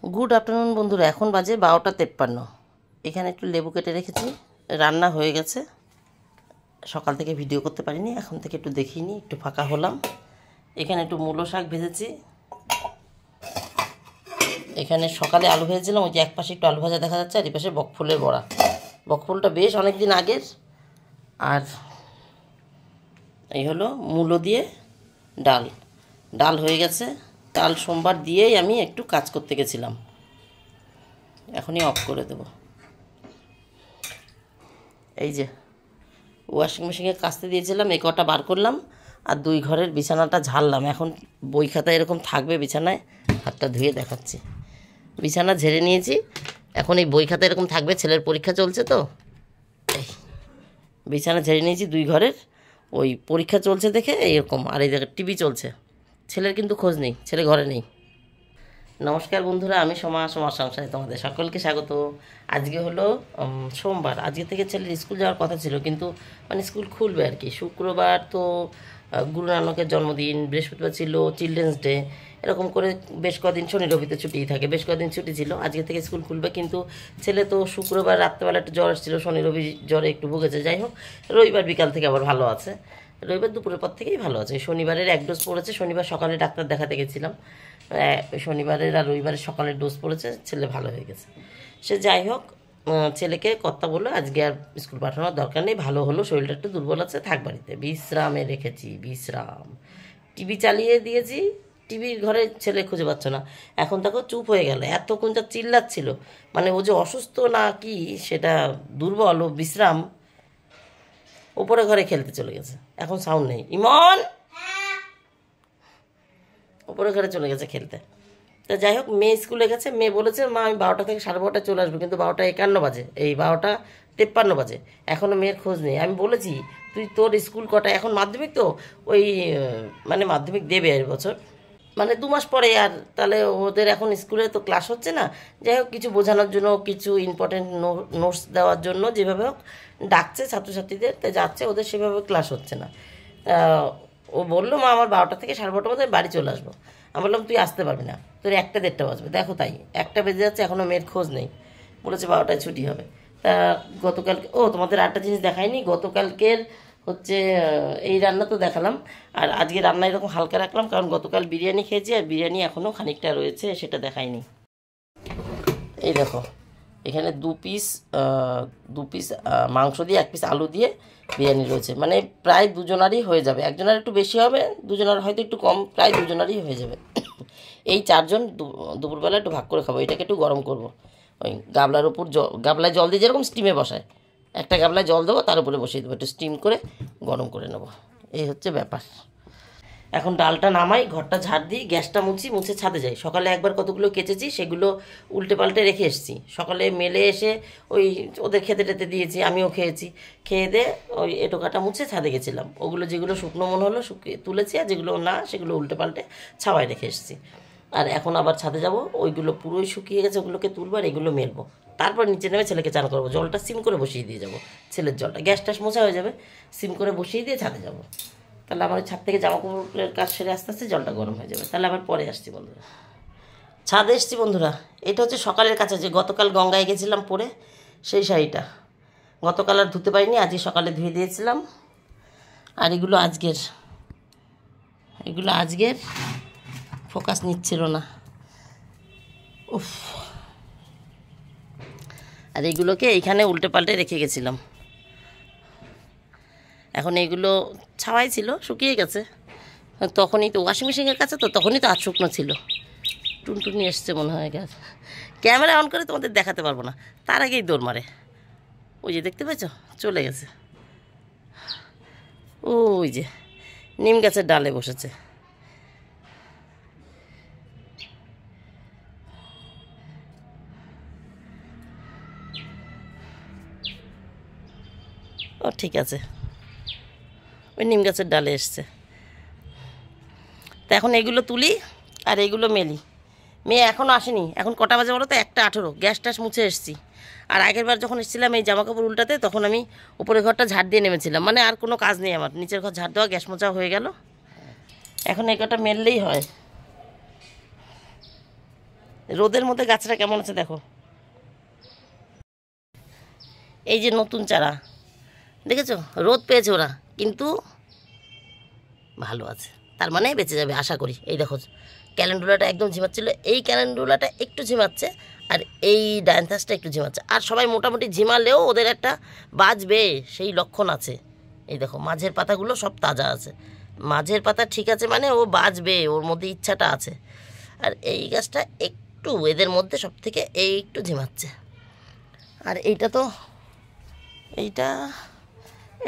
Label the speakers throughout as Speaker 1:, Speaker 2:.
Speaker 1: Good afternoon বন্ধুরা, এখন বাজে 12টা 53। এখানে একটু লেবু কেটে রেখেছি, রান্না হয়ে গেছে। সকাল থেকে ভিডিও করতে পারিনি, এখন থেকে একটু দেখিনি, একটু ফাঁকা হলাম। এখানে একটু মূলো শাক ভেজেছি। এখানে সকালে আলু ভেজেছিলাম, ওই যে এক পাশে একটু আলু ভাজা দেখা যাচ্ছে, আর এই পাশে বকফুলের বড়া। বকফুলটা বেশ অনেক দিন আগের। আর এই হলো মূলো দিয়ে ডাল। ডাল হয়ে গেছে। ডাল সোমবার দিয়েই আমি একটু কাজ করতে গেছিলাম, এখনই অফ করে দেব। এই যে ওয়াশিং মেশিনে কাচতে দিয়েছিলাম, এই কটা বার করলাম, আর 2 ঘরের বিছানাটা ঝাড়লাম। এখন বই খাতা এরকম থাকবে বিছানায়, হাতটা ধুয়ে দেখাচ্ছি। বিছানা ঝেড়ে নিয়েছি, এখন এই বই খাতা এরকম থাকবে, ছেলের পরীক্ষা চলছে তো। এই বিছানা ঝেড়ে নিয়েছি 2 ঘরের, ওই পরীক্ষা চলছে দেখে এইরকম। আর এই দেখে টিভি চলছে, ছেলের কিন্তু খোঁজ নেই, ছেলে ঘরে নেই। নমস্কার বন্ধুরা, আমি সোমা সংসারে তোমাদের সকলকে স্বাগত। আজকে হলো সোমবার। আজকে থেকে ছেলের স্কুল যাওয়ার কথা ছিল, কিন্তু মানে স্কুল খুলবে আর কি। শুক্রবার তো গুরু নানকের জন্মদিন, বৃহস্পতিবার ছিল চিলড্রেন্স ডে, এরকম করে বেশ কদিন শনি রবিতে ছুটিই থাকে, বেশ কদিন ছুটি ছিল। আজকে থেকে স্কুল খুলবে, কিন্তু ছেলে তো শুক্রবার রাত্রেবেলা একটু জ্বর এসেছিলো, শনি রবি জ্বরে একটু ভুগেছে। যাই হোক, রবিবার বিকাল থেকে আবার ভালো আছে, রবিবার দুপুরের পর থেকেই ভালো আছে। শনিবারের 1 ডোজ পড়েছে, শনিবার সকালে ডাক্তার দেখাতে গেছিলাম, শনিবারের আর রবিবারের সকালের ডোজ পড়েছে, ছেলে ভালো হয়ে গেছে। সে যাই হোক, ছেলেকে কর্তা বললো আজকে আর স্কুল পাঠানোর দরকার নেই, ভালো হলো, শরীরটা একটু দুর্বল আছে, থাক বাড়িতে, বিশ্রামে রেখেছি, বিশ্রাম। টিভি চালিয়ে দিয়েছি, টিভির ঘরে ছেলে খুঁজে পাচ্ছ না। এখন দেখো চুপ হয়ে গেল, এতক্ষণ যা চিল্লাচ্ছিল, মানে ও যে অসুস্থ না কি সেটা, দুর্বল ও বিশ্রাম। ওপরে ঘরে খেলতে চলে গেছে, এখন সাউন্ড নেই। ইমন ওপরে ঘরে চলে গেছে খেলতে। তা যাই হোক, মেয়ে স্কুলে গেছে। মেয়ে বলেছে মা আমি 12টা থেকে 12:30 চলে আসবো, কিন্তু 12টা 51 বাজে, এই 12টা 53 বাজে, এখনও মেয়ের খোঁজ নেই। আমি বলেছি তুই তোর স্কুল কটা, এখন মাধ্যমিক তো, ওই মানে মাধ্যমিক দেবে এর বছর, মানে 2 মাস পরে, আর তাহলে ওদের এখন স্কুলে তো ক্লাস হচ্ছে না। যাই হোক, কিছু বোঝানোর জন্য, কিছু ইম্পর্টেন্ট নোটস দেওয়ার জন্য যেভাবে হোক ডাকছে ছাত্রছাত্রীদের, তাই যাচ্ছে, ওদের সেভাবে ক্লাস হচ্ছে না। ও বললো মা আমার 12টা থেকে 12:30 মধ্যে বাড়ি চলে আসবো। আমি বললাম তুই আসতে পারবি না, তোর 1টা 1:30 বাজবে। দেখো তাই 1টা বেজে যাচ্ছে, এখনও মেয়ের খোঁজ নেই। বলেছে 12টায় ছুটি হবে। তা গতকালকে, তোমাদের আরেকটা জিনিস দেখায়নি, গতকালকের হচ্ছে এই রান্না তো দেখালাম, আর আজকে রান্না এরকম হালকা রাখলাম, কারণ গতকাল বিরিয়ানি খেয়েছি, আর বিরিয়ানি এখনও খানিকটা রয়েছে, সেটা দেখাইনি। এই দেখো, এখানে 2 পিস মাংস দিয়ে 1 পিস আলু দিয়ে বিরিয়ানি রয়েছে, মানে প্রায় দুজনারই হয়ে যাবে। একজনের একটু বেশি হবে, দুজনের হয়তো একটু কম, প্রায় দুজনারই হয়ে যাবে। এই 4জন দুপুরবেলা একটু ভাগ করে খাবো। এটাকে একটু গরম করব, ওই গাবলার উপর গাবলায় জল দিয়ে যেরকম স্টিমে বসায়, একটা গাবলায় জল দেবো, তার উপরে বসিয়ে দেবো, একটু স্টিম করে গরম করে নেবো। এই হচ্ছে ব্যাপার। এখন ডালটা নামাই, ঘরটা ঝাড় দিই, গ্যাসটা মুছে ছাদে যাই। সকালে একবার কতগুলো কেচেছি, সেগুলো উল্টে পাল্টে রেখে এসেছি। সকালে মেলে এসে ওই ওদের খেতে টেতে দিয়েছি, আমিও খেয়েছি। খেয়ে দিয়ে ওই এটোকাটা মুছে ছাদে গেছিলাম। ওগুলো যেগুলো শুকনো মনে হলো শুকিয়ে তুলেছি, আর যেগুলো না সেগুলো উল্টে পাল্টে ছাওয়ায় রেখে এসেছি। আর এখন আবার ছাদে যাব, ওইগুলো পুরোই শুকিয়ে গেছে, ওগুলোকে তুলবো আর এগুলো মেলবো। তারপর নিচে নেমে ছেলেকে চান করবো, জলটা সিম করে বসিয়ে দিয়ে যাবো। ছেলের জলটা গ্যাস ট্যাস মোছা হয়ে যাবে, সিম করে বসিয়ে দিয়ে ছাদে যাবো। তাহলে আমার ছাদ থেকে জামা কাপড়ের কাজ সেরে আস্তে আস্তে জলটা গরম হয়ে যাবে। তাহলে আবার পরে আসছি বন্ধুরা, ছাদে এসছি বন্ধুরা। এটা হচ্ছে সকালের কাছে, যে গতকাল গঙ্গায় গেছিলাম পরে, সেই শাড়িটা গতকাল আর ধুতে পারিনি, আজকে সকালে ধুয়ে দিয়েছিলাম। আর এগুলো আজকের ফোকাস নিচ্ছিল না, উফ। আর এগুলোকে এইখানে উল্টে পাল্টে রেখে গেছিলাম। এখন এইগুলো ছাওয়াই ছিল, শুকিয়ে গেছে। তখনই তো ওয়াশিং মেশিনের কাছে, তো তখনই তো আধ শুকনো ছিল। টুনটুনি এসছে মনে হয়, গ্যাস ক্যামেরা অন করে তোমাদের দেখাতে পারবো না, তার আগেই দৌড় মারে। ওই যে দেখতে পাচ্ছ, চলে গেছে। ওই যে নিম গাছের ডালে বসেছে। ও ঠিক আছে, ওই নিম গাছের ডালে এসছে। তো এখন এগুলো তুলি আর এইগুলো মেলি। মেয়ে এখনও আসেনি, এখন কটা বাজে বলো তো, 1:18। গ্যাস ট্যাস মুছে এসেছি। আর আগের বার যখন এসেছিলাম এই জামা কাপড় উল্টাতে, তখন আমি উপরের ঘরটা ঝাড় দিয়ে নেমেছিলাম, মানে আর কোনো কাজ নেই আমার, নিচের ঘর ঝাড় দেওয়া, গ্যাস মোছা হয়ে গেল। এখন এই কটা মেললেই হয়। রোদের মধ্যে গাছটা কেমন আছে দেখো। এই যে নতুন চারা দেখেছো, রোদ পেয়েছে ওরা, কিন্তু ভালো আছে, তার মানে বেঁচে যাবে আশা করি। এই দেখো ক্যালেন্ডুলাটা একদম ঝিমাচ্ছিল, এই ক্যালেন্ডুলাটা একটু ঝিমাচ্ছে, আর এই ডায়ান্থাসটা একটু ঝিমাচ্ছে, আর সবাই মোটামুটি ঝিমালেও ওদের একটা বাঁচবে সেই লক্ষণ আছে। এই দেখো মাঝের পাতাগুলো সব তাজা আছে, মাঝের পাতা ঠিক আছে, মানে ও বাঁচবে, ওর মধ্যে ইচ্ছাটা আছে। আর এই গাছটা একটু এদের মধ্যে সব থেকে এই একটু ঝিমাচ্ছে। আর এইটা তো এইটা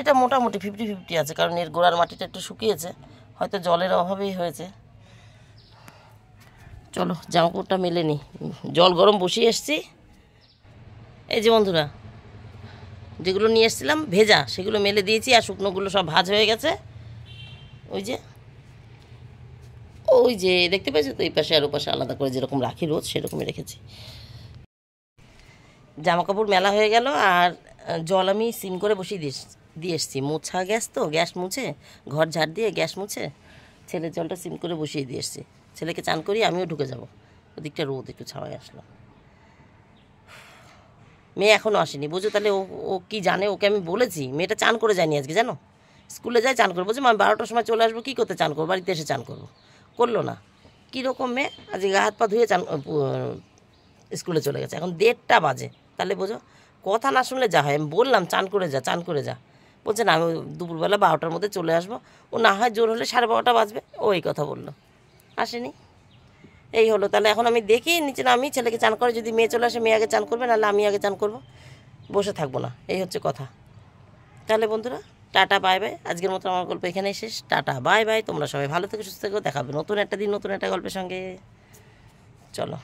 Speaker 1: এটা মোটামুটি 50-50 আছে, কারণ এর গোড়ার মাটিটা একটু শুকিয়েছে, হয়তো জলের অভাবেই হয়েছে। চলো জামাকাপড়টা মেলে নিই, জল গরম বসিয়ে এসছি। এই যে বন্ধুরা, যেগুলো নিয়ে এসেছিলাম ভেজা সেগুলো মেলে দিয়েছি, আর শুকনোগুলো সব ভাজ হয়ে গেছে। ওই যে ওই যে দেখতে পেয়েছো তো, এই পাশে আর ও পাশে আলাদা করে যেরকম রাখি রোজ সেরকমই রেখেছি। জামা কাপড় মেলা হয়ে গেল, আর জল আমি সিম করে বসিয়ে দিয়ে এসছি। মোছা গ্যাস তো, গ্যাস মুছে, ঘর ঝাড় দিয়ে গ্যাস মুছে ছেলের জলটা সিম করে বসিয়ে দিয়ে এসছি। ছেলেকে চান করি, আমিও ঢুকে যাব, ওদিকটা রোদ একটু ছাওয়ায় আসলাম। মেয়ে এখনও আসেনি, বুঝো তাহলে ও ও কী জানে, ওকে আমি বলেছি। মেয়েটা চান করে যায়নি আজকে, জানো, স্কুলে যায় চান করবো, বলছি আমি 12টার সময় চলে আসবো, কী করতে চান করবো, বাড়িতে এসে চান করবো, করলো না। কীরকম মেয়ে, আজকে গা হাত পা ধুয়ে চান স্কুলে চলে গেছে, এখন 1:30 বাজে, তাহলে বোঝো কথা না শুনলে যা হয়। আমি বললাম চান করে যা, চান করে যা, বলছে না আমি দুপুরবেলা 12টার মধ্যে চলে আসবো। ও না হয় জোর হলে 12:30 বাজবে, ও এই কথা বললো, আসেনি। এই হলো, তাহলে এখন আমি দেখি নিচে নামি, ছেলেকে চান করে, যদি মেয়ে চলে আসে মেয়ে আগে চান করবে, নাহলে আমি আগে চান করবো, বসে থাকবো না, এই হচ্ছে কথা। তাহলে বন্ধুরা টাটা বাই বাই, আজকের মতো আমার গল্প এখানেই শেষ। টাটা বাই বাই, তোমরা সবাই ভালো থেকে সুস্থ থেকো, দেখাবে নতুন একটা দিন নতুন একটা গল্পের সঙ্গে। চলো।